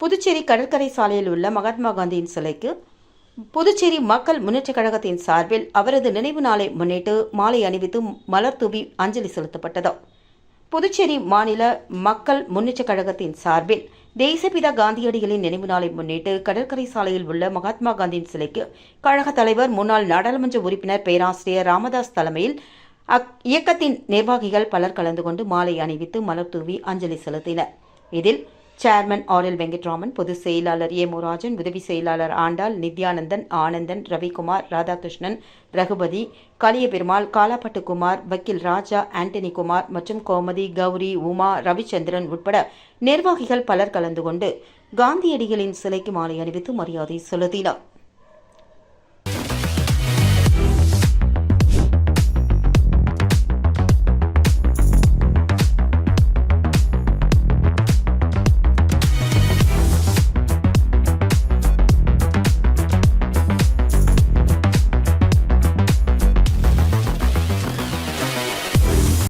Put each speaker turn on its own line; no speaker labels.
புதுச்சேரி கடற்கரை சாலையில் உள்ள மகாத்மா காந்தியின் சிலைக்கு புதுச்சேரி மக்கள் முன்னேற்றக் கழகத்தின் சார்பில் அவரது நினைவு நாளை முன்னிட்டு மாலை அணிவித்து மலர் தூவி அஞ்சலி செலுத்தப்பட்டது. புதுச்சேரி மாநில மக்கள் முன்னேற்றக் கழகத்தின் சார்பில் தேசப்பிதா காந்தியடிகளின் நினைவு நாளை முன்னிட்டு கடற்கரை சாலையில் உள்ள மகாத்மா காந்தியின் சிலைக்கு கழக தலைவர் முன்னாள் நாடாளுமன்ற உறுப்பினர் பேராசிரியர் ராமதாஸ் தலைமையில் இயக்கத்தின் நிர்வாகிகள் பலர் கலந்து கொண்டு மாலை அணிவித்து மலர் தூவி அஞ்சலி செலுத்தினர். இதில் சேர்மன் ஆர்.எல். வெங்கட்ராமன், பொதுச் செயலாளர் ஏ. முராஜன், உதவி செயலாளர் ஆண்டாள், நித்யானந்தன், ஆனந்தன், ரவிக்குமார், ராதாகிருஷ்ணன், ரகுபதி, கலியபெருமாள், காலாப்பட்டுக்குமார், வக்கீல் ராஜா, ஆண்டனி குமார் மற்றும் கோமதி, கௌரி, உமா, ரவிச்சந்திரன் உட்பட நிர்வாகிகள் பலர் கலந்து கொண்டு காந்தியடிகளின் சிலைக்கு மாலை அணிவித்து மரியாதை செலுத்தினர்.